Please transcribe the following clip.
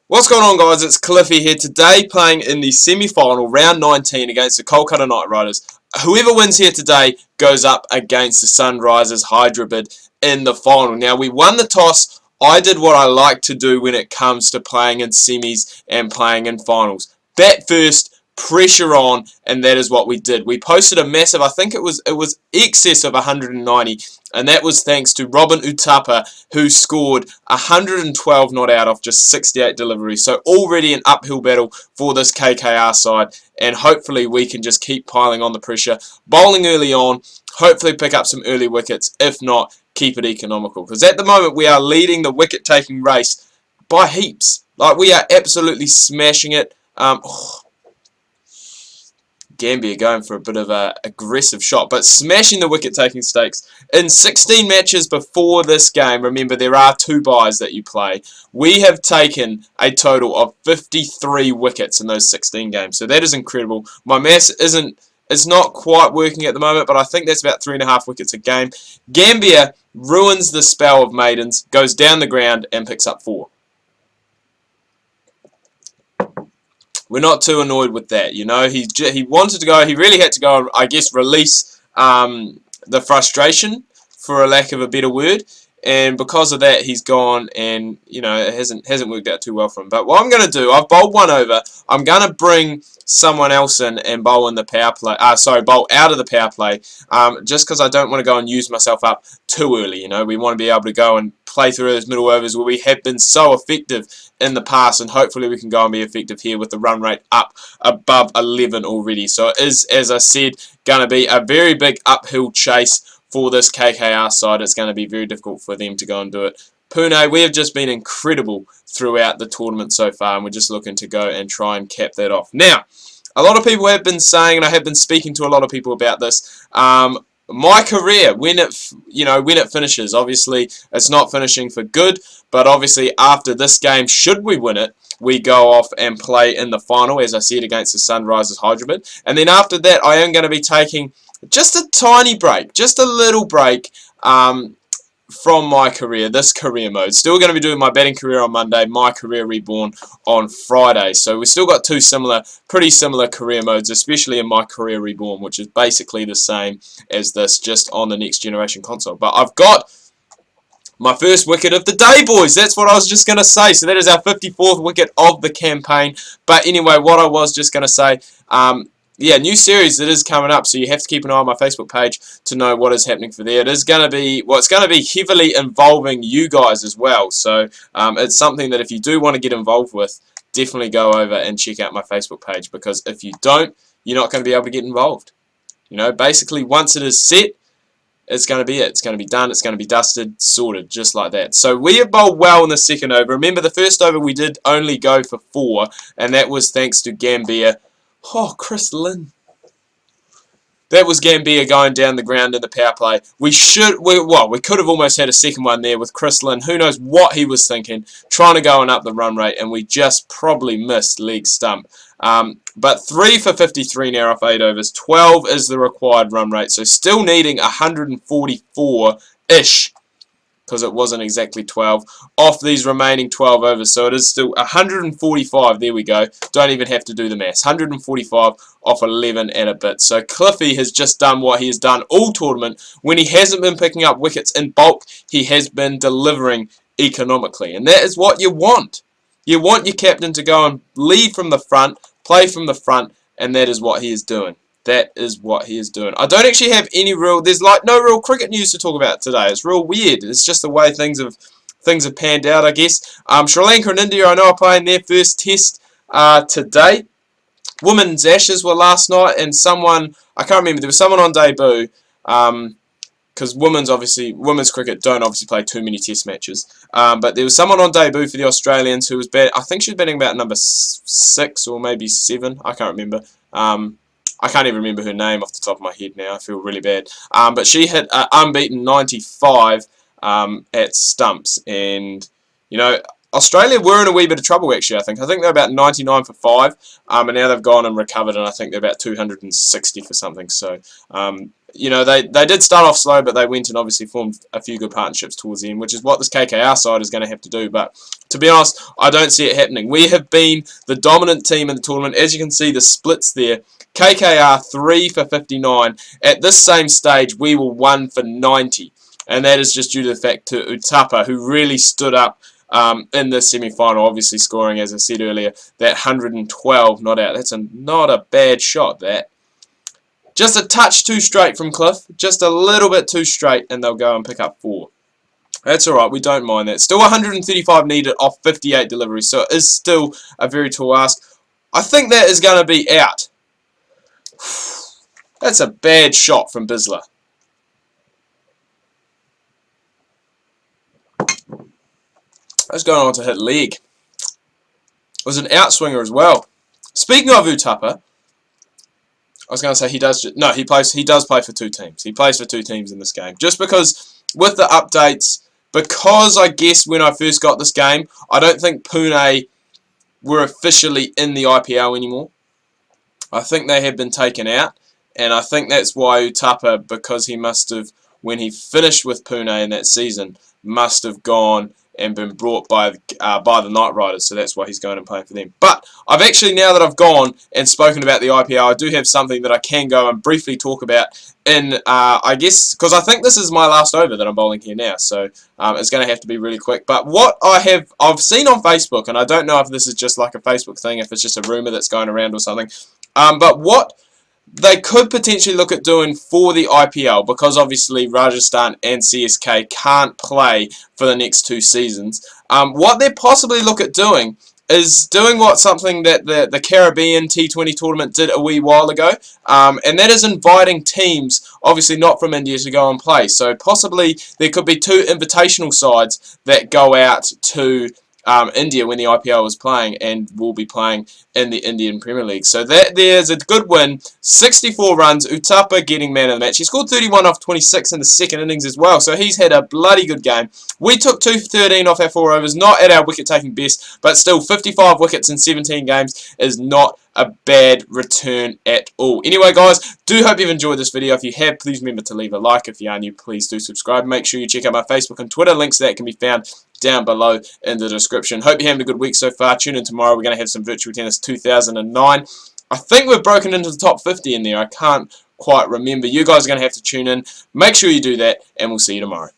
What's going on, guys? It's Cliffy here today, playing in the semi-final round 19 against the Kolkata Knight Riders. Whoever wins here today goes up against the Sunrisers Hyderabad in the final. Now, we won the toss. I did what I like to do when it comes to playing in semis and playing in finals. Bat first, pressure on, and that is what we did. We posted a massive, I think it was excess of 190, and that was thanks to Robin Utapa, who scored 112 not out off just 68 deliveries. So already an uphill battle for this KKR side, and hopefully we can just keep piling on the pressure, bowling early on, hopefully pick up some early wickets. If not, keep it economical, because at the moment we are leading the wicket taking race by heaps. Like, we are absolutely smashing it. Gambia going for a bit of an aggressive shot, but smashing the wicket-taking stakes. In 16 matches before this game, remember there are 2 byes that you play, we have taken a total of 53 wickets in those 16 games. So that is incredible. My maths it's not quite working at the moment, but I think that's about 3.5 wickets a game. Gambia ruins the spell of maidens, goes down the ground and picks up 4. We're not too annoyed with that, you know. He wanted to go. He really had to go and, I guess, release the frustration, for a lack of a better word. And because of that, he's gone, and you know it hasn't worked out too well for him. But what I'm going to do, I've bowled one over. I'm going to bring someone else in and bowl in the power play. Bowl out of the power play, just because I don't want to go and use myself up too early. You know, we want to be able to go and play through those middle overs where we have been so effective in the past, and hopefully we can go and be effective here with the run rate up above 11 already. So it is, as I said, going to be a very big uphill chase for this KKR side. It's going to be very difficult for them to go and do it. Pune, we have just been incredible throughout the tournament so far, and we're just looking to go and try and cap that off. Now, a lot of people have been saying, and I have been speaking to a lot of people about this, my career, when it finishes. Obviously, it's not finishing for good, but obviously after this game, should we win it, we go off and play in the final, as I said, against the Sunrisers Hyderabad. And then after that, I am going to be taking just a tiny break, just a little break from my career, this career mode. Still going to be doing my batting career on Monday, my career reborn on Friday. So we've still got 2 pretty similar career modes, especially in my career reborn, which is basically the same as this, just on the next generation console. But I've got my first wicket of the day, boys. That's what I was just going to say. So that is our 54th wicket of the campaign. But anyway, what I was just going to say, yeah, new series that is coming up, so you have to keep an eye on my Facebook page to know what is happening for there. It is going to be, well, it's going to be heavily involving you guys as well. So it's something that if you do want to get involved with, definitely go over and check out my Facebook page, because if you don't, you're not going to be able to get involved. You know, basically once it is set, it's going to be it. It's going to be done. It's going to be dusted, sorted, just like that. So we have bowled well in the second over. Remember, the first over we did only go for 4, and that was thanks to Gambia. Oh, Chris Lynn. That was Gambia going down the ground in the power play. We could have almost had a second one there with Chris Lynn. Who knows what he was thinking, trying to go and up the run rate, and we just probably missed leg stump. But 3 for 53 now off 8 overs. 12 is the required run rate, so still needing 144-ish, because it wasn't exactly 12, off these remaining 12 overs. So it is still 145, there we go. Don't even have to do the maths. 145 off 11 and a bit. So Cliffy has just done what he has done all tournament. When he hasn't been picking up wickets in bulk, he has been delivering economically. And that is what you want. You want your captain to go and lead from the front, play from the front, and that is what he is doing. That is what he is doing. I don't actually have any there's like no real cricket news to talk about today. It's real weird. It's just the way things have panned out, I guess. Sri Lanka and India, I know, are playing their first test today. Women's Ashes were last night, and someone, I can't remember, there was someone on debut, because women's cricket don't obviously play too many test matches. But there was someone on debut for the Australians who was I think she was batting about number 6 or maybe 7. I can't remember. I can't even remember her name off the top of my head now. I feel really bad. But she hit unbeaten 95 at stumps. And, you know, Australia were in a wee bit of trouble, actually, I think. I think they're about 99 for 5, and now they've gone and recovered, and I think they're about 260 for something. So, you know, they did start off slow, but they went and obviously formed a few good partnerships towards the end, which is what this KKR side is going to have to do. But to be honest, I don't see it happening. We have been the dominant team in the tournament. As you can see, the splits there. KKR 3 for 59. At this same stage, we were 1 for 90. And that is just due to the fact to Utapa, who really stood up in the semi-final, obviously scoring, as I said earlier, that 112 not out. That's not a bad shot, that. Just a touch too straight from Cliff. Just a little bit too straight, and they'll go and pick up 4. That's alright, we don't mind that. Still 135 needed off 58 deliveries, so it is still a very tall ask. I think that is going to be out. That's a bad shot from Bisler. That's going on to hit leg. It was an outswinger as well. Speaking of Utapa, I was going to say he does. No, he does play for 2 teams. He plays for 2 teams in this game. Just because with the updates, because I guess when I first got this game, I don't think Pune were officially in the IPL anymore. I think they have been taken out, and I think that's why Utapa, because he must have, when he finished with Pune in that season, must have gone and been brought by the Knight Riders, so that's why he's going and playing for them. But I've actually, now that I've gone and spoken about the IPL, I do have something that I can go and briefly talk about in, I guess, because I think this is my last over that I'm bowling here now, so it's going to have to be really quick. But what I've seen on Facebook, and I don't know if this is just like a Facebook thing, if it's just a rumour that's going around or something, but what they could potentially look at doing for the IPL, because obviously Rajasthan and CSK can't play for the next 2 seasons. What they possibly look at doing is doing something that the Caribbean T20 tournament did a wee while ago, and that is inviting teams, obviously not from India, to go and play. So possibly there could be 2 invitational sides that go out to India when the IPL is playing and will be playing in the Indian Premier League. So there's a good win. 64 runs. Utapa getting man of the match. He scored 31 off 26 in the second innings as well. So he's had a bloody good game. We took 2 for 13 off our 4 overs. Not at our wicket-taking best, but still 55 wickets in 17 games is not a bad return at all. Anyway, guys, do hope you've enjoyed this video. If you have, please remember to leave a like. If you are new, please do subscribe. Make sure you check out my Facebook and Twitter. Links to that can be found down below in the description. Hope you're having a good week so far. Tune in tomorrow. We're going to have some Virtual Tennis 2009. I think we've broken into the top 50 in there. I can't quite remember. You guys are going to have to tune in. Make sure you do that, and we'll see you tomorrow.